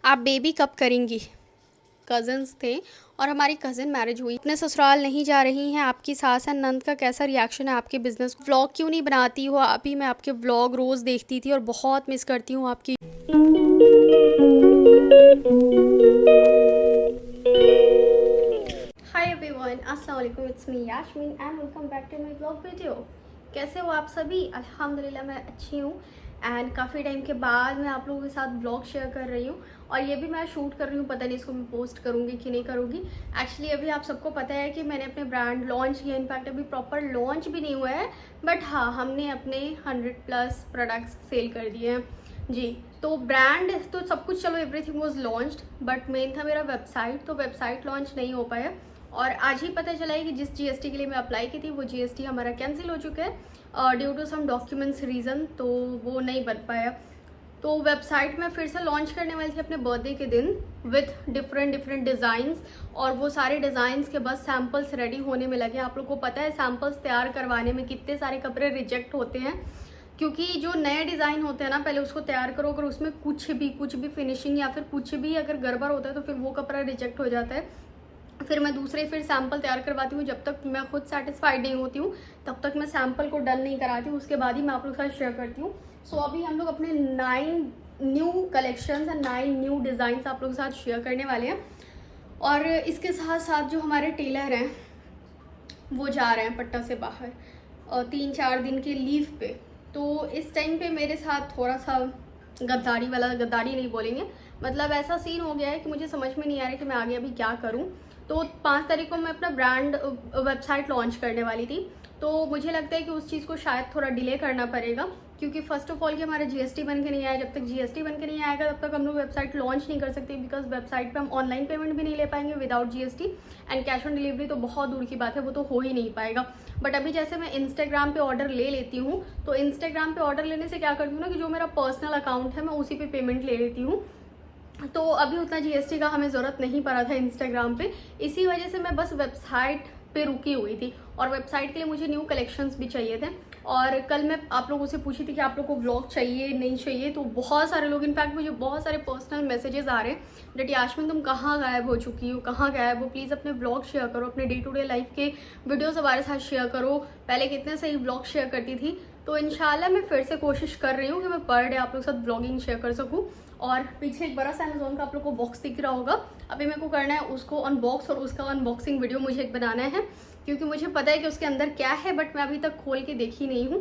आप बेबी कब करेंगी। कज़न्स थे और हमारी कज़न मैरिज हुई, अपने ससुराल नहीं जा रही हैं, आपकी सास एंड नंद का कैसा रिएक्शन है आपके बिजनेस। व्लॉग क्यों नहीं बनाती हो। अभी मैं आपके व्लॉग रोज़ देखती थी और बहुत मिस करती हूँ आपकी। हाय एवरीवन, अस्सलाम वालेकुम, it's me Yasmeen and welcome back to my vlog video. कैसे हो आप सभी। अल्हम्दुलिल्लाह मैं अच्छी हूँ एंड काफ़ी टाइम के बाद मैं आप लोगों के साथ व्लॉग शेयर कर रही हूँ और ये भी मैं शूट कर रही हूँ। पता नहीं इसको मैं पोस्ट करूँगी कि नहीं करूँगी। एक्चुअली अभी आप सबको पता है कि मैंने अपने ब्रांड लॉन्च किया, इनफैक्ट अभी प्रॉपर लॉन्च भी नहीं हुआ है, बट हाँ हमने अपने 100+ प्रोडक्ट्स सेल कर दिए हैं जी। तो ब्रांड तो सब कुछ चलो everything was launched, but main था मेरा वेबसाइट, तो वेबसाइट लॉन्च नहीं हो पाया और आज ही पता चला है कि जिस जीएसटी के लिए मैं अप्लाई की थी वो जीएसटी हमारा कैंसिल हो चुका है due to some documents reason, तो वो नहीं बन पाया। तो वेबसाइट में फिर से लॉन्च करने वाली थी अपने बर्थडे के दिन विथ डिफरेंट डिज़ाइंस और वो सारे डिज़ाइंस के बस सैम्पल्स रेडी होने में लगे। आप लोग को पता है सैम्पल्स तैयार करवाने में कितने सारे कपड़े रिजेक्ट होते हैं, क्योंकि जो नए डिज़ाइन होते हैं ना पहले उसको तैयार करो, अगर उसमें कुछ भी फिनिशिंग या फिर कुछ भी अगर गड़बड़ होता है तो फिर वो कपड़ा रिजेक्ट हो जाता है। फिर मैं फिर सैम्पल तैयार करवाती हूँ, जब तक मैं खुद सेटिस्फाइड नहीं होती हूँ तब तक मैं सैम्पल को डन नहीं कराती हूँ, उसके बाद ही मैं आप लोग के साथ शेयर करती हूँ। सो अभी हम लोग अपने 9 new collections and 9 new designs आप लोग के साथ शेयर करने वाले हैं। और इसके साथ साथ जो हमारे टेलर हैं वो जा रहे हैं पटना से बाहर 3-4 दिन के लीव पे, तो इस टाइम पे मेरे साथ थोड़ा सा गद्दारी नहीं बोलेंगे, मतलब ऐसा सीन हो गया है कि मुझे समझ में नहीं आ रहा है कि मैं आगे अभी क्या करूं। तो 5 तारीख को मैं अपना ब्रांड वेबसाइट लॉन्च करने वाली थी, तो मुझे लगता है कि उस चीज़ को शायद थोड़ा डिले करना पड़ेगा, क्योंकि फर्स्ट ऑफ ऑल कि हमारा जीएसटी बन के नहीं आया। जब तक जीएसटी बन के नहीं आएगा तब तक हम लोग वेबसाइट लॉन्च नहीं कर सकते, बिकॉज वेबसाइट पे हम ऑनलाइन पेमेंट भी नहीं ले पाएंगे without GST and cash on delivery तो बहुत दूर की बात है, वो तो हो ही नहीं पाएगा। बट अभी जैसे मैं इंस्टाग्राम पे ऑर्डर ले लेती हूँ, तो इंस्टाग्राम पे ऑर्डर लेने से क्या करती हूँ ना कि जो मेरा पर्सनल अकाउंट है मैं उसी पे पेमेंट ले लेती हूँ, तो अभी उतना जीएसटी का हमें ज़रूरत नहीं पड़ा था इंस्टाग्राम पे। इसी वजह से मैं बस वेबसाइट पे रुकी हुई थी और वेबसाइट के लिए मुझे न्यू कलेक्शंस भी चाहिए थे। और कल मैं आप लोगों से पूछी थी कि आप लोग को व्लॉग चाहिए नहीं चाहिए, तो बहुत सारे लोग, इनफैक्ट मुझे बहुत सारे पर्सनल मैसेजेस आ रहे हैं दैट यास्मीन तुम कहाँ गायब हो चुकी हो, कहाँ गायब हो, प्लीज़ अपने व्लॉग शेयर करो, अपने डे टू डे लाइफ के वीडियोज़ हमारे साथ शेयर करो, पहले कितने सही व्लॉग शेयर करती थी। तो इंशाल्लाह मैं फिर से कोशिश कर रही हूँ कि मैं पर डे आप लोग के साथ व्लॉगिंग शेयर कर सकूँ। और पीछे एक बड़ा सा अमेजोन का आप लोग को बॉक्स दिख रहा होगा, अभी मेरे को करना है उसको अनबॉक्स और उसका अनबॉक्सिंग वीडियो मुझे एक बनाना है, क्योंकि मुझे पता है कि उसके अंदर क्या है, बट मैं अभी तक खोल के देखी नहीं हूँ।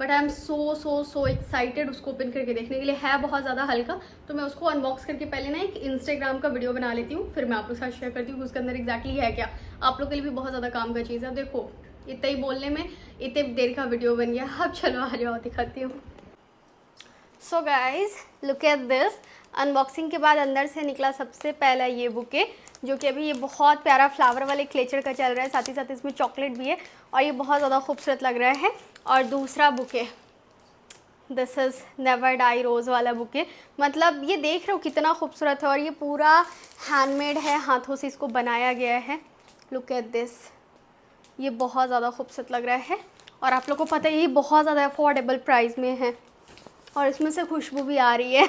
But I am so excited उसको ओपन करके देखने के लिए। है बहुत ज़्यादा हल्का, तो मैं उसको अनबॉक्स करके पहले ना एक इंस्टाग्राम का वीडियो बना लेती हूँ, फिर मैं आप लोग के साथ शेयर करती हूँ कि उसके अंदर एग्जैक्टली है क्या। आप लोग के लिए भी बहुत ज़्यादा काम का चीज़ है। देखो इतना ही बोलने में इतने देर का वीडियो बन गया। अब चलो आ जाओ दिखाती हूँ। So guys look at this. Unboxing के बाद अंदर से निकला सबसे पहला ये बुके, जो कि अभी ये बहुत प्यारा फ्लावर वाले क्लेचर का चल रहा है, साथ ही साथ इसमें चॉकलेट भी है और ये बहुत ज़्यादा खूबसूरत लग रहा है। और दूसरा bouquet this is never die rose वाला बुके, मतलब ये देख रहे हो कितना खूबसूरत है और ये पूरा हैंडमेड है, हाथों से इसको बनाया गया है। लुक एट दिस, ये बहुत ज़्यादा खूबसूरत लग रहा है और आप लोग को पता है ये बहुत ज़्यादा अफोर्डेबल प्राइस में है और इसमें से खुशबू भी आ रही है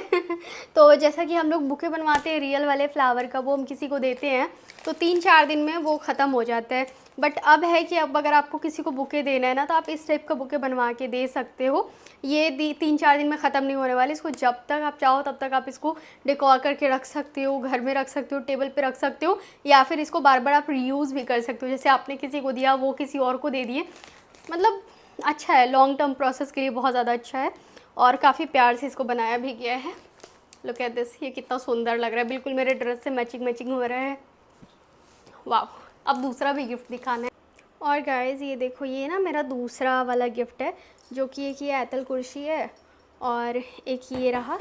तो जैसा कि हम लोग बुके बनवाते हैं रियल वाले फ्लावर का, वो हम किसी को देते हैं तो 3-4 दिन में वो ख़त्म हो जाता है। बट अब है कि अब अगर आपको किसी को बुके देना है ना, तो आप इस टाइप का बुके बनवा के दे सकते हो। ये 3-4 दिन में ख़त्म नहीं होने वाले, इसको जब तक आप चाहो तब तक आप इसको डेकोर करके रख सकते हो, घर में रख सकते हो, टेबल पे रख सकते हो, या फिर इसको बार बार आप रीयूज़ भी कर सकते हो। जैसे आपने किसी को दिया वो किसी और को दे दिए, मतलब अच्छा है, लॉन्ग टर्म प्रोसेस के लिए बहुत ज़्यादा अच्छा है और काफ़ी प्यार से इसको बनाया भी गया है। लुक एट दिस, ये कितना सुंदर लग रहा है, बिल्कुल मेरे ड्रेस से मैचिंग हो रहा है। वाह, अब दूसरा भी गिफ्ट दिखाना है। और गाइस ये देखो, ये ना मेरा दूसरा वाला गिफ्ट है, जो कि एक ये आयतल कुर्सी है और एक ये रहा,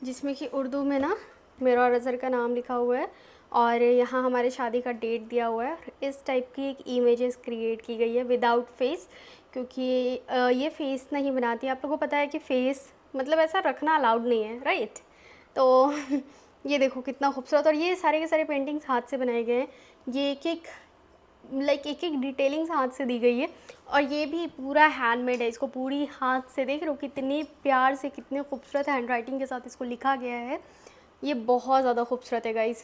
जिसमें कि उर्दू में ना मेरा और अज़हर का नाम लिखा हुआ है और यहाँ हमारे शादी का डेट दिया हुआ है। इस टाइप की एक इमेजेस क्रिएट की गई है विदाउट फेस, क्योंकि ये फेस नहीं बनाती। आप लोगों को पता है कि फेस मतलब ऐसा रखना अलाउड नहीं है, राइट। तो ये देखो कितना खूबसूरत, और ये सारे के सारे पेंटिंग्स हाथ से बनाए गए हैं। ये एक एक डिटेलिंग्स हाथ से दी गई है और ये भी पूरा हैंडमेड है। इसको पूरी हाथ से देख रहे हो कितने प्यार से, कितने खूबसूरत हैंड राइटिंग के साथ इसको लिखा गया है। ये बहुत ज़्यादा खूबसूरत है गाइज़।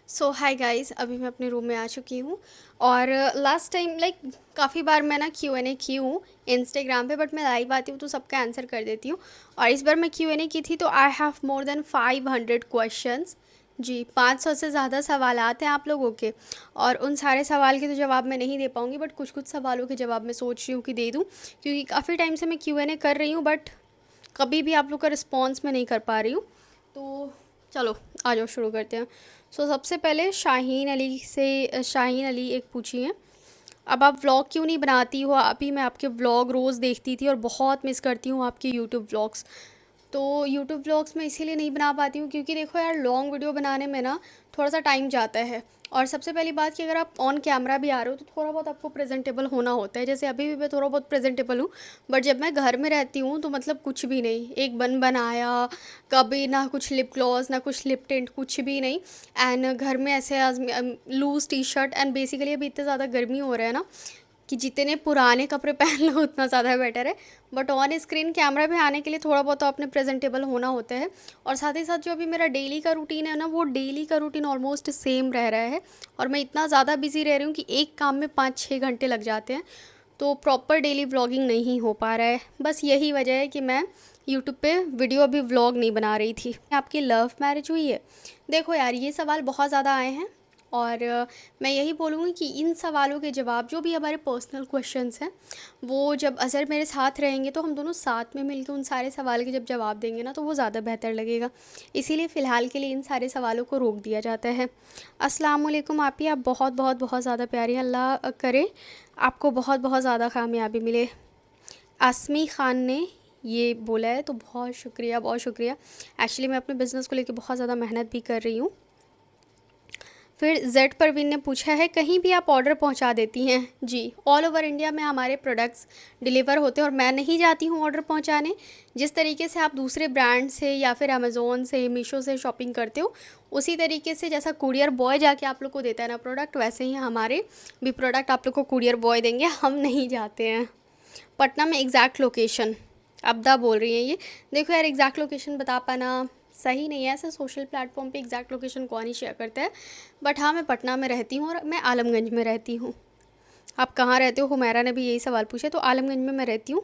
सो हाय गाइज़, अभी मैं अपने रूम में आ चुकी हूँ। और लास्ट टाइम लाइक काफ़ी बार मैं ना Q&A की हूँ इंस्टाग्राम पे, बट मैं लाइव आती हूँ तो सबका आंसर कर देती हूँ। और इस बार मैं Q&A की थी तो I have more than 500 questions. जी, 500 से ज़्यादा सवालात हैं आप लोगों के, और उन सारे सवाल के तो जवाब मैं नहीं दे पाऊँगी, बट कुछ कुछ सवालों के जवाब मैं सोच रही हूँ कि दे दूँ, क्योंकि काफ़ी टाइम से मैं Q&A कर रही हूँ, बट कभी भी आप लोग का रिस्पॉन्स मैं नहीं कर पा रही हूँ। तो चलो आ जाओ, शुरू करते हैं। सो सबसे पहले शाहीन अली एक पूछी हैं, अब आप व्लॉग क्यों नहीं बनाती हो? अभी मैं आपके व्लॉग रोज़ देखती थी और बहुत मिस करती हूँ आपके यूट्यूब व्लॉग्स। तो यूट्यूब व्लॉग्स मैं इसीलिए नहीं बना पाती हूँ क्योंकि देखो यार, लॉन्ग वीडियो बनाने में ना थोड़ा सा टाइम जाता है। और सबसे पहली बात कि अगर आप ऑन कैमरा भी आ रहे हो तो थोड़ा बहुत आपको प्रेजेंटेबल होना होता है। जैसे अभी भी मैं थोड़ा बहुत प्रेजेंटेबल हूँ, बट जब मैं घर में रहती हूँ तो मतलब कुछ भी नहीं, एक बन बनाया, कभी ना कुछ लिप ग्लॉस ना कुछ लिप टिंट, कुछ भी नहीं। एंड घर में ऐसे loose T shirt, and basically अभी इतने ज़्यादा गर्मी हो रहा है ना कि जितने पुराने कपड़े पहन लो उतना ज़्यादा बेटर है। बट ऑन स्क्रीन कैमरा पे आने के लिए थोड़ा बहुत तो अपने प्रेजेंटेबल होना होता है। और साथ ही साथ जो अभी मेरा डेली का रूटीन है ना, वो डेली का रूटीन ऑलमोस्ट सेम रह रहा है। और मैं इतना ज़्यादा बिजी रह रही हूँ कि एक काम में 5-6 घंटे लग जाते हैं। तो प्रॉपर डेली व्लॉगिंग नहीं हो पा रहा है। बस यही वजह है कि मैं यूट्यूब पे वीडियो अभी व्लॉग नहीं बना रही थी। आपकी लव मैरिज हुई है? देखो यार, ये सवाल बहुत ज़्यादा आए हैं, और मैं यही बोलूँगी कि इन सवालों के जवाब, जो भी हमारे पर्सनल क्वेश्चंस हैं, वो जब अज़र मेरे साथ रहेंगे तो हम दोनों साथ में मिलकर उन सारे सवाल के जब जवाब देंगे ना, तो वो ज़्यादा बेहतर लगेगा। इसीलिए फ़िलहाल के लिए इन सारे सवालों को रोक दिया जाता है। अस्सलाम वालेकुम आपी, आप बहुत बहुत बहुत ज़्यादा प्यारी हैं। अल्लाह करे आपको बहुत बहुत ज़्यादा कामयाबी मिले। आसमी ख़ान ने ये बोला है, तो बहुत शुक्रिया, बहुत शुक्रिया। एक्चुअली मैं अपने बिज़नेस को लेकर बहुत ज़्यादा मेहनत भी कर रही हूँ। फिर जेड परवीन ने पूछा है, कहीं भी आप ऑर्डर पहुंचा देती हैं? जी, ऑल ओवर इंडिया में हमारे प्रोडक्ट्स डिलीवर होते हैं और मैं नहीं जाती हूं ऑर्डर पहुंचाने। जिस तरीके से आप दूसरे ब्रांड से या फिर अमेज़ोन से, मीशो से शॉपिंग करते हो, उसी तरीके से जैसा कुरियर बॉय जाके आप लोग को देता है ना प्रोडक्ट, वैसे ही हमारे भी प्रोडक्ट आप लोग को कुरियर बॉय देंगे, हम नहीं जाते हैं। पटना में एग्जैक्ट लोकेशन अब्दा बोल रही हैं ये। देखो यार, एग्जैक्ट लोकेशन बता पाना सही नहीं है, ऐसे सोशल प्लेटफॉर्म पे एग्जैक्ट लोकेशन कौन ही शेयर करता है। बट हाँ, मैं पटना में रहती हूँ और मैं आलमगंज में रहती हूँ। आप कहाँ रहते हो? हुमैरा ने भी यही सवाल पूछा, तो आलमगंज में मैं रहती हूँ।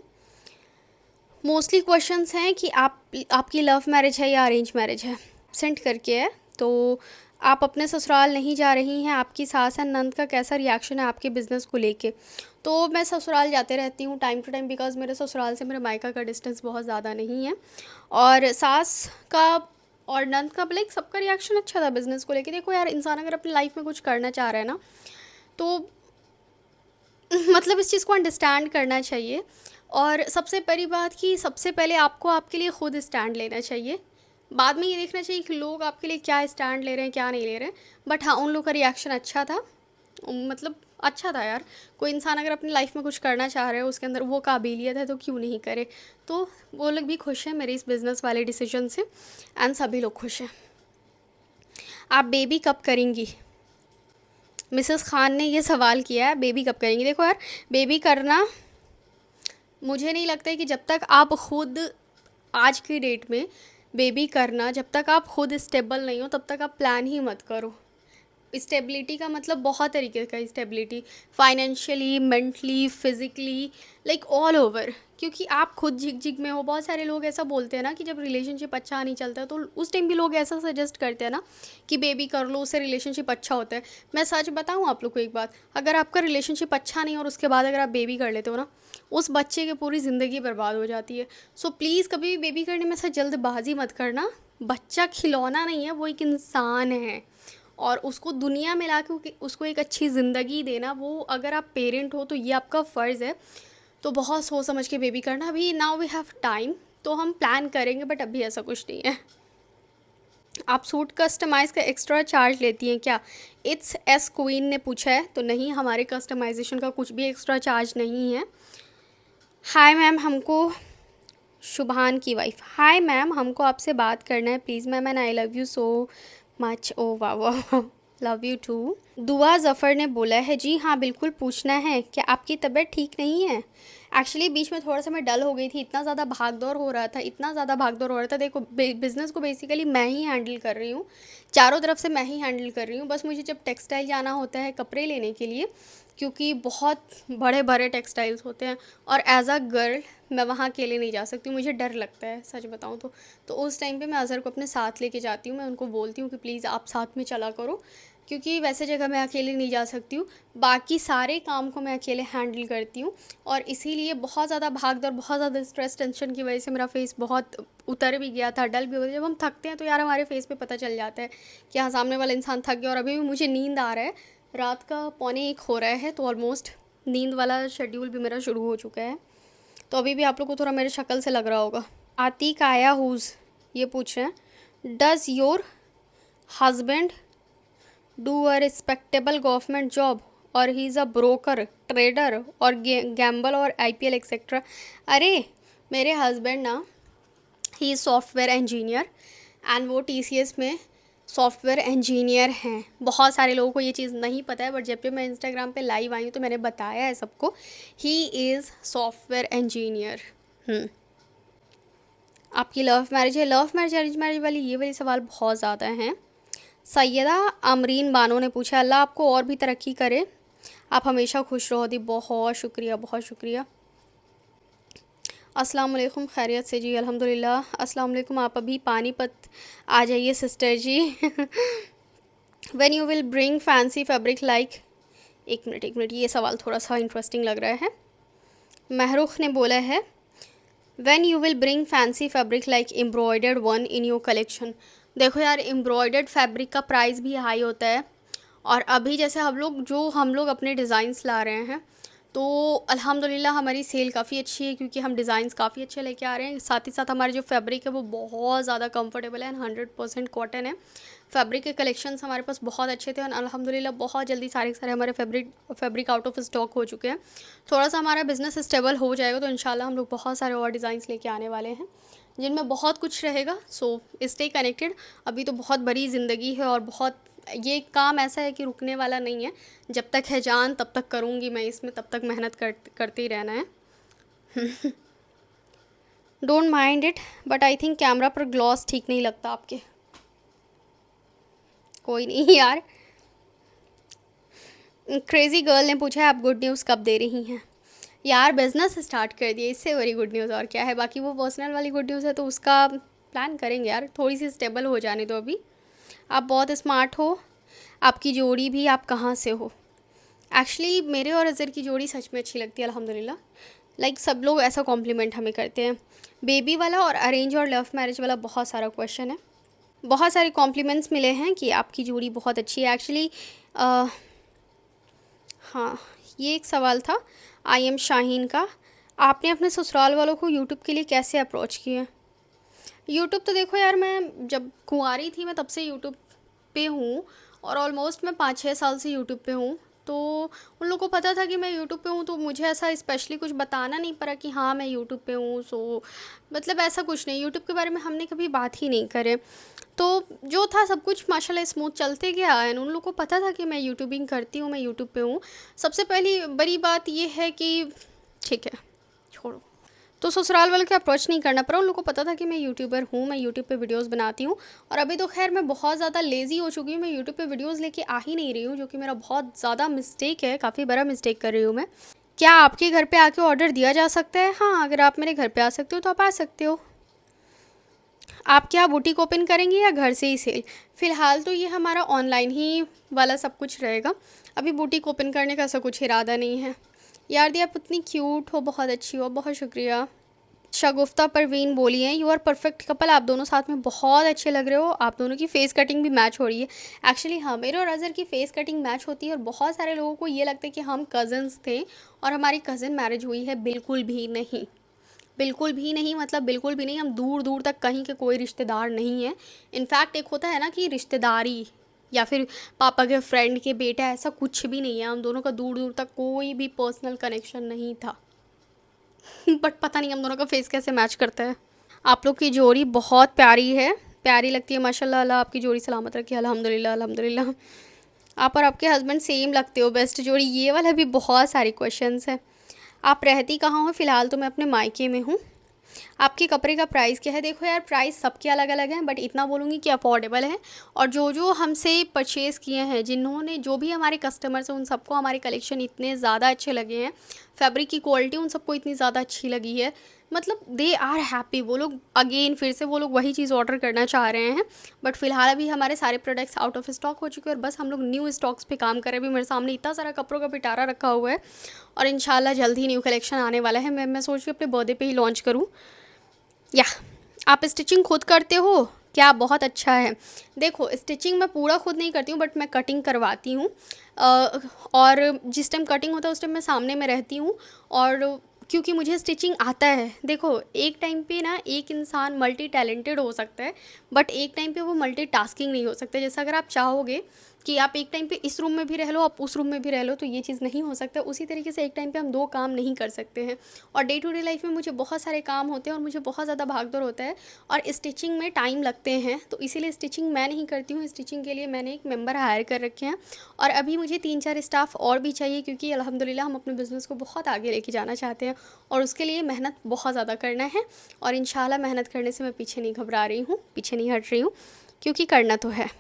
मोस्टली क्वेश्चंस हैं कि आपकी लव मैरिज है या अरेंज मैरिज है, सेंड करके है। तो आप अपने ससुराल नहीं जा रही हैं, आपकी सास एंड नंद का कैसा रिएक्शन है आपके बिज़नेस को लेके? तो मैं ससुराल जाते रहती हूँ टाइम टू टाइम, बिकॉज़ मेरे ससुराल से मेरे मायका का डिस्टेंस बहुत ज़्यादा नहीं है। और सास का और नंद का लाइक सबका रिएक्शन अच्छा था बिज़नेस को लेके। देखो यार, इंसान अगर अपनी लाइफ में कुछ करना चाह रहा है ना, तो मतलब इस चीज़ को अंडरस्टैंड करना चाहिए। और सबसे बड़ी बात कि सबसे पहले आपको आपके लिए खुद स्टैंड लेना चाहिए। बाद में ये देखना चाहिए कि लोग आपके लिए क्या स्टैंड ले रहे हैं, क्या नहीं ले रहे हैं। बट हाँ, उन लोग का रिएक्शन अच्छा था, मतलब अच्छा था यार। कोई इंसान अगर अपनी लाइफ में कुछ करना चाह रहा है, उसके अंदर वो काबिलियत है, तो क्यों नहीं करे। तो वो लोग भी खुश हैं मेरे इस बिज़नेस वाले डिसीजन से, एंड सभी लोग खुश हैं। आप बेबी कब करेंगी? मिसेस खान ने ये सवाल किया है, बेबी कब करेंगी। देखो यार, बेबी करना मुझे नहीं लगता है कि जब तक आप खुद, आज की डेट में बेबी करना, जब तक आप खुद स्टेबल नहीं हो तब तक आप प्लान ही मत करो। स्टेबिलिटी का मतलब बहुत तरीके का stability, financially, mentally, physically, like all over. क्योंकि आप खुद झिक झिक में हो। बहुत सारे लोग ऐसा बोलते हैं ना कि जब रिलेशनशिप अच्छा नहीं चलता है तो उस टाइम भी लोग ऐसा सजेस्ट करते हैं ना कि बेबी कर लो, उससे रिलेशनशिप अच्छा होता है। मैं सच बताऊँ आप लोग को एक बात, अगर आपका रिलेशनशिप अच्छा नहीं और उसके बाद अगर आप बेबी कर लेते हो ना, उस बच्चे की पूरी ज़िंदगी बर्बाद हो जाती है। सो प्लीज़ कभी भी बेबी करने में ऐसा जल्दबाजी मत करना। बच्चा खिलौना नहीं है, वो एक इंसान है, और उसको दुनिया में ला के उसको एक अच्छी ज़िंदगी देना, वो अगर आप पेरेंट हो तो ये आपका फ़र्ज़ है। तो बहुत सोच समझ के बेबी करना। अभी नाउ वी हैव टाइम, तो हम प्लान करेंगे, बट अभी ऐसा कुछ नहीं है। आप सूट कस्टमाइज़ का एक्स्ट्रा चार्ज लेती हैं क्या? इट्स एस क्वीन ने पूछा है, तो नहीं, हमारे कस्टमाइजेशन का कुछ भी एक्स्ट्रा चार्ज नहीं है। हाय मैम, हमको शुभान की वाइफ, हाय मैम, हमको आपसे बात करना है please ma'am, and I love you so much. ओ वाह वाह, लव यू टू। दुआ ज़फ़र ने बोला है, जी हाँ बिल्कुल पूछना है, क्या आपकी तबीयत ठीक नहीं है? एक्चुअली बीच में थोड़ा सा मैं डल हो गई थी, इतना ज़्यादा भाग दौड़ हो रहा था, इतना ज़्यादा भाग दौड़ हो रहा था। देखो बिज़नेस को बेसिकली मैं ही हैंडल कर रही हूँ, चारों तरफ से मैं ही हैंडल कर रही हूँ। बस मुझे जब टेक्सटाइल जाना होता है कपड़े लेने के लिए, क्योंकि बहुत बड़े बड़े टेक्सटाइल्स होते हैं और एज अ गर्ल मैं वहाँ अकेले नहीं जा सकती हूँ, मुझे डर लगता है सच बताऊँ तो उस टाइम पे मैं अज़हर को अपने साथ लेके जाती हूँ। मैं उनको बोलती हूँ कि प्लीज़ आप साथ में चला करो, क्योंकि वैसे जगह मैं अकेले नहीं जा सकती हूँ। बाकी सारे काम को मैं अकेले हैंडल करती हूँ और इसीलिए बहुत ज़्यादा भाग दौड़, बहुत ज़्यादा स्ट्रेस टेंशन की वजह से मेरा फेस बहुत उतर भी गया था, डल भी हो गया। जब हम थकते हैं तो यार हमारे फेस पे पता चल जाता है कि हाँ सामने वाला इंसान थक गया। और अभी भी मुझे नींद आ रहा है, रात का 12:45 हो रहा है, तो ऑलमोस्ट नींद वाला शेड्यूल भी मेरा शुरू हो चुका है। तो अभी भी आप लोग को थोड़ा मेरे शक्ल से लग रहा होगा। आतिक आया हुज ये पूछ रहे हैं, does your husband do a respectable government job or he is a broker trader or gamble or IPL etcetera? अरे मेरे हस्बैंड ना, he is software engineer and वो टीसीएस में सॉफ्टवेयर इंजीनियर हैं। बहुत सारे लोगों को ये चीज़ नहीं पता है, बट जब भी मैं इंस्टाग्राम पे लाइव आई हूँ तो मैंने बताया है सबको, ही इज़ सॉफ्टवेयर इंजीनियर। आपकी लव मैरिज है? लव मैरिज अरेंज मैरिज वाली ये वाली सवाल बहुत ज़्यादा हैं। सैयदा अमरीन बानो ने पूछा, अल्लाह आपको और भी तरक्की करे, आप हमेशा खुश रहो दी। बहुत शुक्रिया, बहुत शुक्रिया। अस्सलाम वालेकुम, खैरियत से जी? अल्हम्दुलिल्लाह। अस्सलाम वालेकुम, आप अभी पानीपत आ जाइए sister ji. When you will bring fancy fabric like, एक मिनट, ये सवाल थोड़ा सा इंटरेस्टिंग लग रहा है। महरुख ने बोला है, when you will bring fancy fabric like embroidered one in your collection? देखो यार, एम्ब्रॉयडर्ड फैब्रिक का प्राइस भी हाई होता है, और अभी जैसे हम लोग अपने डिज़ाइंस ला रहे हैं, तो अल्हम्दुलिल्लाह हमारी सेल काफ़ी अच्छी है, क्योंकि हम डिज़ाइंस काफ़ी अच्छे लेके आ रहे हैं। साथ ही साथ हमारे जो फैब्रिक है वो बहुत ज़्यादा कंफर्टेबल है एंड 100% कॉटन है। फैब्रिक के कलेक्शंस हमारे पास बहुत अच्छे थे और अल्हम्दुलिल्लाह बहुत जल्दी सारे के सारे हमारे फैब्रिक आउट ऑफ स्टॉक हो चुके हैं। थोड़ा सा हमारा बिज़नेस स्टेबल हो जाएगा तो इंशाल्लाह हम लोग बहुत सारे और डिज़ाइंस लेके आने वाले हैं, जिनमें बहुत कुछ रहेगा। So stay connected. अभी तो बहुत बड़ी ज़िंदगी है और बहुत, ये काम ऐसा है कि रुकने वाला नहीं है। जब तक है जान तब तक करूँगी मैं इसमें, तब तक मेहनत करते ही रहना है। Don't mind it, but I think camera पर ग्लॉस ठीक नहीं लगता आपके। कोई नहीं यार। क्रेज़ी गर्ल ने पूछा है, आप गुड न्यूज़ कब दे रही हैं? यार बिज़नेस स्टार्ट कर दिया, इससे बड़ी गुड न्यूज़ और क्या है। बाकी वो पर्सनल वाली गुड न्यूज़ है तो उसका प्लान करेंगे यार, थोड़ी सी स्टेबल हो जाने दो अभी। आप बहुत स्मार्ट हो, आपकी जोड़ी भी, आप कहाँ से हो? एक्चुअली मेरे और अज़र की जोड़ी सच में अच्छी लगती है अल्हम्दुलिल्लाह। लाइक सब लोग ऐसा कॉम्प्लीमेंट हमें करते हैं। बेबी वाला और अरेंज और लव मैरिज वाला बहुत सारा क्वेश्चन है, बहुत सारे कॉम्प्लीमेंट्स मिले हैं कि आपकी जोड़ी बहुत अच्छी है। एक्चुअली हाँ, ये एक सवाल था आई एम शाहीन का, आपने अपने ससुराल वालों को यूट्यूब के लिए कैसे अप्रोच किया? यूट्यूब तो देखो यार, मैं जब कुंवारी थी मैं तब से यूट्यूब पे हूँ और ऑलमोस्ट मैं 5-6 साल से यूट्यूब पे हूँ। तो उन लोगों को पता था कि मैं यूट्यूब पे हूँ, तो मुझे ऐसा स्पेशली कुछ बताना नहीं पड़ा कि हाँ मैं यूट्यूब पे हूँ। सो मतलब ऐसा कुछ नहीं, यूट्यूब के बारे में हमने कभी बात ही नहीं करे। तो जो था सब कुछ माशाल्लाह स्मूथ चलते गया एंड उन लोगों को पता था कि मैं यूट्यूबिंग करती हूँ, मैं यूट्यूब पे हूँ। सबसे पहली बड़ी बात ये है कि ठीक है छोड़ो, तो ससुराल वालों को अप्रोच नहीं करना पड़ा, उन लोगों को पता था कि मैं यूट्यूबर हूँ, मैं यूट्यूब पे वीडियोस बनाती हूँ। और अभी तो खैर मैं बहुत ज़्यादा लेज़ी हो चुकी हूँ, मैं यूट्यूब पे वीडियोस लेके आ ही नहीं रही हूँ, जो कि मेरा बहुत ज़्यादा मिस्टेक है, काफ़ी बड़ा मिस्टेक कर रही हूँ मैं। क्या आपके घर पे आके ऑर्डर दिया जा सकता है? हाँ, अगर आप मेरे घर पे आ सकते हो तो आप आ सकते हो। आप क्या बुटीक ओपन करेंगे या घर से ही सेल? फ़िलहाल तो ये हमारा ऑनलाइन ही वाला सब कुछ रहेगा, अभी बुटीक ओपन करने का ऐसा कुछ इरादा नहीं है। यार दी आप इतनी क्यूट हो, बहुत अच्छी हो, बहुत शुक्रिया। शगुफ्ता परवीन बोली हैं, यू आर परफेक्ट कपल, आप दोनों साथ में बहुत अच्छे लग रहे हो, आप दोनों की फ़ेस कटिंग भी मैच हो रही है। एक्चुअली हाँ, मेरे और अज़र की फ़ेस कटिंग मैच होती है और बहुत सारे लोगों को ये लगता है कि हम कज़न्स थे और हमारी कज़न मैरिज हुई है। बिल्कुल भी नहीं, बिल्कुल भी नहीं, मतलब बिल्कुल भी नहीं। हम दूर दूर तक कहीं के कोई रिश्तेदार नहीं है। इनफैक्ट एक होता है ना कि रिश्तेदारी या फिर पापा के फ्रेंड के बेटा, ऐसा कुछ भी नहीं है। हम दोनों का दूर दूर तक कोई भी पर्सनल कनेक्शन नहीं था। बट पता नहीं हम दोनों का फेस कैसे मैच करता है। आप लोग की जोड़ी बहुत प्यारी है, प्यारी लगती है माशाल्लाह। अल्लाह आपकी जोड़ी सलामत रखी, अल्हम्दुलिल्लाह अल्हम्दुलिल्लाह। आप और आपके हस्बैंड सेम लगते हो, बेस्ट जोड़ी। ये वाला भी बहुत सारे क्वेश्चंस हैं। आप रहती कहाँ हो? फ़िलहाल तो मैं अपने मायके में हूँ। आपके कपड़े का प्राइस क्या है? देखो यार, प्राइस सबके अलग अलग हैं, बट इतना बोलूँगी कि अफोर्डेबल है। और जो जो हमसे परचेज़ किए हैं, जिन्होंने जो भी हमारे कस्टमर्स हैं, उन सबको हमारे कलेक्शन इतने ज़्यादा अच्छे लगे हैं, फैब्रिक की क्वालिटी उन सबको इतनी ज़्यादा अच्छी लगी है, मतलब दे आर हैप्पी। वो लोग अगेन फिर से वो लोग वही चीज़ ऑर्डर करना चाह रहे हैं। बट फिलहाल अभी हमारे सारे प्रोडक्ट्स आउट ऑफ स्टॉक हो चुके हैं, और बस हम लोग न्यू स्टॉक्स पे काम कर रहे हैं। अभी मेरे सामने इतना सारा कपड़ों का पिटारा रखा हुआ है, और इंशाल्लाह जल्द ही न्यू कलेक्शन आने वाला है। मैं सोच रही हूँ अपने बर्थडे पे ही लॉन्च करूँ। या आप स्टिचिंग खुद करते हो क्या? बहुत अच्छा है। देखो, स्टिचिंग मैं पूरा खुद नहीं करती हूँ, बट मैं कटिंग करवाती हूँ। और जिस टाइम कटिंग होता है उस टाइम मैं सामने में रहती हूँ। और क्योंकि मुझे स्टिचिंग आता है। देखो, एक टाइम पे ना एक इंसान मल्टी टैलेंटेड हो सकता है, बट एक टाइम पे वो मल्टी टास्किंग नहीं हो सकता। जैसे अगर आप चाहोगे कि आप एक टाइम पे इस रूम में भी रह लो, आप उस रूम में भी रह लो, तो ये चीज़ नहीं हो सकता। उसी तरीके से एक टाइम पे हम दो काम नहीं कर सकते हैं। और डे टू डे लाइफ में मुझे बहुत सारे काम होते हैं, और मुझे बहुत ज़्यादा भागदौड़ होता है, और स्टिचिंग में टाइम लगते हैं। तो इसीलिए स्टिचिंग मैं नहीं करती हूँ। स्टिचिंग के लिए मैंने एक मेंबर हायर कर रखे हैं, और अभी मुझे 3-4 स्टाफ और भी चाहिए, क्योंकि अल्हम्दुलिल्लाह हम अपने बिज़नेस को बहुत आगे लेके जाना चाहते हैं, और उसके लिए मेहनत बहुत ज़्यादा करना है। और इंशाल्लाह मेहनत करने से मैं पीछे नहीं घबरा रही हूँ, पीछे नहीं हट रही हूँ, क्योंकि करना तो है।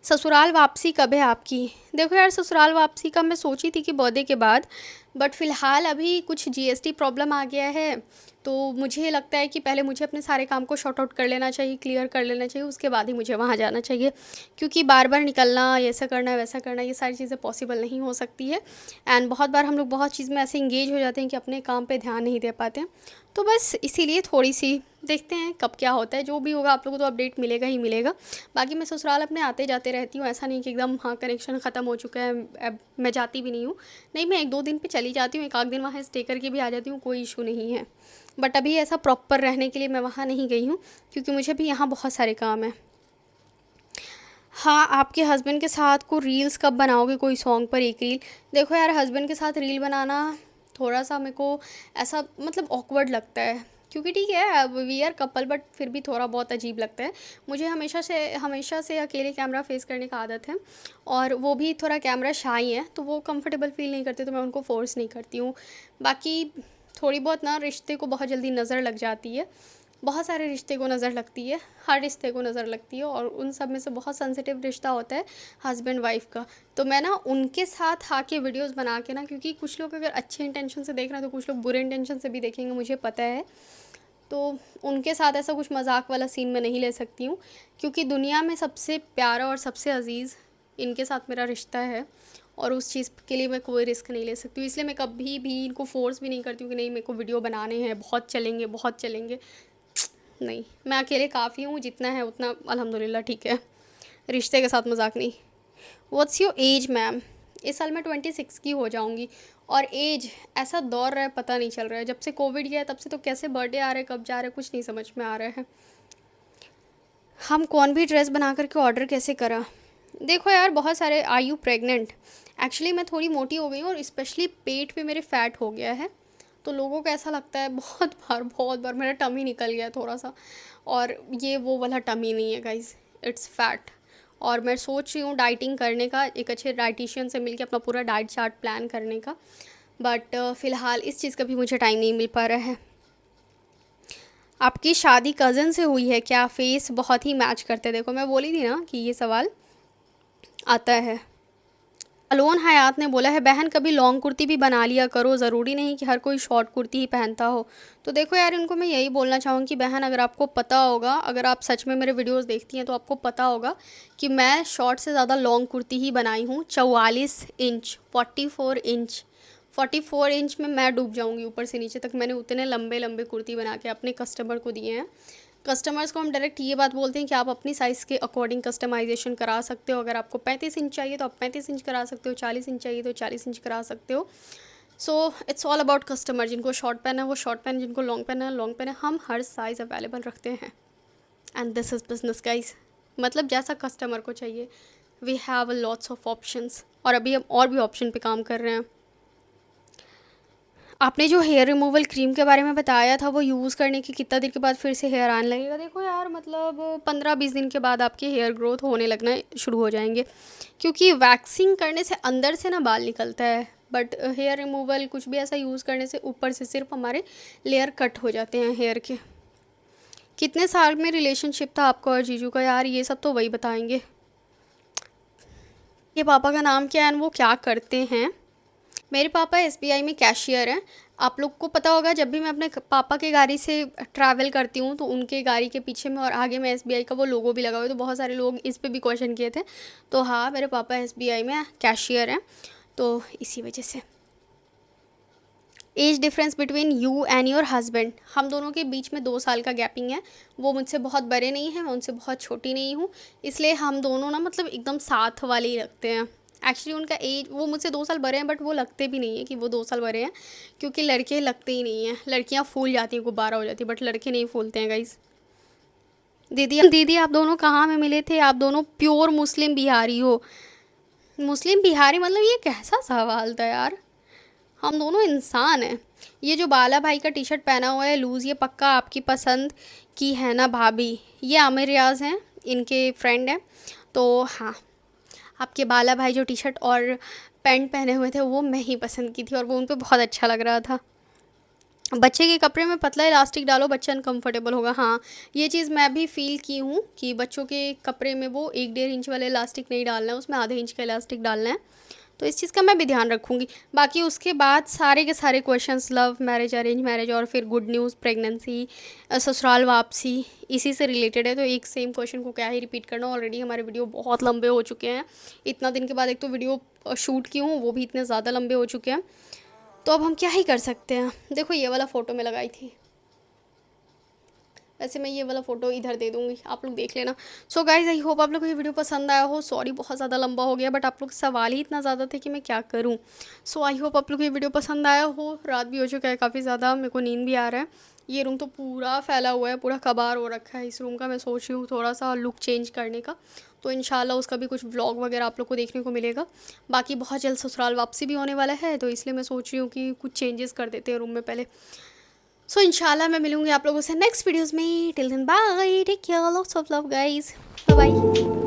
ससुराल वापसी कब है आपकी? देखो यार, ससुराल वापसी का मैं सोची थी कि बर्थडे के बाद, बट फ़िलहाल अभी कुछ जीएसटी प्रॉब्लम आ गया है। तो मुझे लगता है कि पहले मुझे अपने सारे काम को शॉर्ट आउट कर लेना चाहिए, क्लियर कर लेना चाहिए, उसके बाद ही मुझे वहाँ जाना चाहिए। क्योंकि बार बार निकलना, ऐसा करना वैसा करना, ये सारी चीज़ें पॉसिबल नहीं हो सकती है। एंड बहुत बार हम लोग बहुत चीज़ में ऐसे इंगेज हो जाते हैं कि अपने काम पे ध्यान नहीं दे पाते हैं। तो बस इसीलिए थोड़ी सी देखते हैं कब क्या होता है। जो भी होगा आप लोगों को तो अपडेट मिलेगा ही मिलेगा। बाकी मैं ससुराल अपने आते जाते रहती हूँ, ऐसा नहीं कि एकदम हाँ कनेक्शन ख़त्म हो चुका है, अब मैं जाती भी नहीं हूँ। नहीं, मैं 1-2 दिन पे चली जाती हूँ, 1 आध दिन वहाँ स्टे करके भी आ जाती हूँ, कोई इशू नहीं है। बट अभी ऐसा प्रॉपर रहने के लिए मैं वहाँ नहीं गई हूँ, क्योंकि मुझे भी यहाँ बहुत सारे काम हैं। हाँ, आपके हस्बैंड के साथ को रील्स कब बनाओगे, कोई सॉन्ग पर एक रील? देखो यार, हस्बैंड के साथ रील बनाना थोड़ा सा मेरे को ऐसा मतलब ऑकवर्ड लगता है, क्योंकि ठीक है वी आर कपल, बट फिर भी थोड़ा बहुत अजीब लगता है। मुझे हमेशा से अकेले कैमरा फेस करने का आदत है, और वो भी थोड़ा कैमरा शाई है, तो वो कंफर्टेबल फील नहीं करते, तो मैं उनको फोर्स नहीं करती हूँ। बाकी थोड़ी बहुत ना रिश्ते को बहुत जल्दी नज़र लग जाती है। बहुत सारे रिश्ते को नज़र लगती है, हर रिश्ते को नज़र लगती है, और उन सब में से बहुत सेंसिटिव रिश्ता होता है हस्बैंड वाइफ का। तो मैं ना उनके साथ आके वीडियोस बना के ना, क्योंकि कुछ लोग अगर अच्छे इंटेंशन से देख रहे हैं तो कुछ लोग बुरे इंटेंशन से भी देखेंगे, मुझे पता है। तो उनके साथ ऐसा कुछ मजाक वाला सीन मैं नहीं ले सकती हूँ, क्योंकि दुनिया में सबसे प्यारा और सबसे अजीज़ इनके साथ मेरा रिश्ता है, और उस चीज़ के लिए मैं कोई रिस्क नहीं ले सकती हूँ। इसलिए मैं कभी भी इनको फोर्स भी नहीं करती हूँ कि नहीं मेरे को वीडियो बनाने हैं, बहुत चलेंगे बहुत चलेंगे। नहीं, मैं अकेले काफ़ी हूँ, जितना है उतना अल्हम्दुलिल्लाह ठीक है। रिश्ते के साथ मजाक नहीं। What's your age ma'am? इस साल मैं 26 की हो जाऊँगी। और एज ऐसा दौर रहा है, पता नहीं चल रहा है। जब से कोविड गया है तब से तो कैसे बर्थडे आ रहे हैं, कब जा रहे हैं, कुछ नहीं समझ में आ रहा है। हम कौन भी ड्रेस बना करके ऑर्डर कैसे करा? देखो यार, बहुत सारे। Are you pregnant? एक्चुअली मैं थोड़ी मोटी हो गई हूँ, और स्पेशली पेट पे मेरे फैट हो गया है। तो लोगों को ऐसा लगता है, बहुत बार मेरा टमी निकल गया थोड़ा सा। और ये वो वाला टमी नहीं है गाइज, इट्स फैट। और मैं सोच रही हूँ डाइटिंग करने का, एक अच्छे डाइटिशियन से मिलके अपना पूरा डाइट चार्ट प्लान करने का। बट फ़िलहाल इस चीज़ का भी मुझे टाइम नहीं मिल पा रहा है। आपकी शादी कज़न से हुई है क्या? फेस बहुत ही मैच करते हैं। देखो, मैं बोली थी ना कि ये सवाल आता है। अलोन हयात ने बोला है, बहन कभी लॉन्ग कुर्ती भी बना लिया करो, ज़रूरी नहीं कि हर कोई शॉर्ट कुर्ती ही पहनता हो। तो देखो यार, इनको मैं यही बोलना चाहूँगी कि बहन, अगर आपको पता होगा, अगर आप सच में मेरे वीडियोस देखती हैं तो आपको पता होगा कि मैं शॉर्ट से ज़्यादा लॉन्ग कुर्ती ही बनाई हूँ। 44 इंच, 44 इंच, 44 इंच में मैं डूब जाऊँगी ऊपर से नीचे तक। मैंने उतने लंबे लंबे कुर्ती बना के अपने कस्टमर को दिए हैं। कस्टमर्स को हम डायरेक्ट ये बात बोलते हैं कि आप अपनी साइज़ के अकॉर्डिंग कस्टमाइजेशन करा सकते हो। अगर आपको 35 इंच चाहिए तो आप 35 इंच करा सकते हो, 40 इंच चाहिए तो 40 इंच करा सकते हो। So it's all about customer. जिनको शॉर्ट पहना है वो शॉर्ट पहने, जिनको लॉन्ग पहना है लॉन्ग पहने। हम हर साइज़ अवेलेबल रखते हैं, and this is business guys. मतलब जैसा कस्टमर को चाहिए, we have lots of options, और अभी हम और भी ऑप्शन पे काम कर रहे हैं। आपने जो हेयर रिमूवल क्रीम के बारे में बताया था वो यूज़ करने के कितना दिन के बाद फिर से हेयर आने लगेगा? देखो यार, मतलब 15-20 दिन के बाद आपके हेयर ग्रोथ होने लगना शुरू हो जाएंगे, क्योंकि वैक्सिंग करने से अंदर से ना बाल निकलता है, बट हेयर रिमूवल कुछ भी ऐसा यूज़ करने से ऊपर से सिर्फ हमारे लेयर कट हो जाते हैं हेयर के। कितने साल में रिलेशनशिप था आपका और जीजू का यार? ये सब तो वही बताएंगे। ये पापा का नाम क्या है और वो क्या करते हैं? मेरे पापा एसबीआई में कैशियर हैं। आप लोग को पता होगा, जब भी मैं अपने पापा के गाड़ी से ट्रैवल करती हूँ तो उनके गाड़ी के पीछे में और आगे में एसबीआई का वो लोगो भी लगा हुआ है, तो बहुत सारे लोग इस पे भी क्वेश्चन किए थे। तो हाँ, मेरे पापा एसबीआई में कैशियर हैं, तो इसी वजह से। Age difference between you and your husband? हम दोनों के बीच में 2 साल का गैपिंग है। वो मुझसे बहुत बड़े नहीं हैं, मैं उनसे बहुत छोटी नहीं हूँ, इसलिए हम दोनों ना मतलब एकदम साथ वाले ही रखते हैं। एक्चुअली उनका एज, वो मुझसे 2 साल बड़े हैं, बट वो लगते भी नहीं है कि वो 2 साल बड़े हैं, क्योंकि लड़के लगते ही नहीं हैं। लड़कियाँ फूल जाती हैं, गुब्बारा हो जाती है, बट लड़के नहीं फूलते हैं गाइस। दीदी आप दोनों कहाँ में मिले थे? आप दोनों प्योर मुस्लिम बिहारी हो। मुस्लिम बिहारी मतलब ये कैसा सवाल था यार? हम दोनों इंसान हैं। ये जो बाला भाई का टी शर्ट पहना हुआ है लूज़, ये पक्का आपकी पसंद की है ना भाभी? ये आमिर रियाज हैं, इनके फ्रेंड हैं। तो हाँ, आपके बाला भाई जो टी शर्ट और पैंट पहने हुए थे वो मैं ही पसंद की थी, और वो उन पे बहुत अच्छा लग रहा था। बच्चे के कपड़े में पतला इलास्टिक डालो, बच्चा अनकंफर्टेबल होगा। हाँ, ये चीज़ मैं भी फील की हूँ कि बच्चों के कपड़े में वो 1-1.5 इंच वाले इलास्टिक नहीं डालना है, उसमें आधे इंच का इलास्टिक डालना है। तो इस चीज़ का मैं भी ध्यान रखूँगी। बाकी उसके बाद सारे के सारे questions, love marriage, arrange marriage, और फिर गुड न्यूज़, प्रेगनेंसी, ससुराल वापसी, इसी से रिलेटेड है। तो एक सेम क्वेश्चन को क्या ही रिपीट करना, ऑलरेडी हमारे वीडियो बहुत लंबे हो चुके हैं। इतना दिन के बाद एक तो वीडियो शूट की हूँ, वो भी इतने ज़्यादा लंबे हो चुके हैं, तो अब हम क्या ही कर सकते हैं। देखो ये वाला फ़ोटो मैं लगाई थी, वैसे मैं ये वाला फ़ोटो इधर दे दूँगी, आप लोग देख लेना। सो गाइज़, आई होप आप लोग को ये वीडियो पसंद आया हो। सॉरी बहुत ज़्यादा लंबा हो गया, बट आप लोग सवाल ही इतना ज़्यादा थे कि मैं क्या करूँ। सो आई होप आप लोग को ये वीडियो पसंद आया हो। रात भी हो चुका है काफ़ी ज़्यादा, मेरे को नींद भी आ रहा है। ये रूम तो पूरा फैला हुआ है, पूरा कबार हो रखा है इस रूम का। मैं सोच रही हूँ थोड़ा सा लुक चेंज करने का, तो इंशाल्लाह उसका भी कुछ व्लॉग वगैरह आप लोग को देखने को मिलेगा। बाकी बहुत जल्द ससुराल वापसी भी होने वाला है, तो इसलिए मैं सोच रही हूँ कि कुछ चेंजेस कर देते हैं रूम में पहले। सो इंशाल्लाह मैं मिलूंगी आप लोगों से नेक्स्ट वीडियोस में। Till then bye, take care, lots of love guys, bye bye.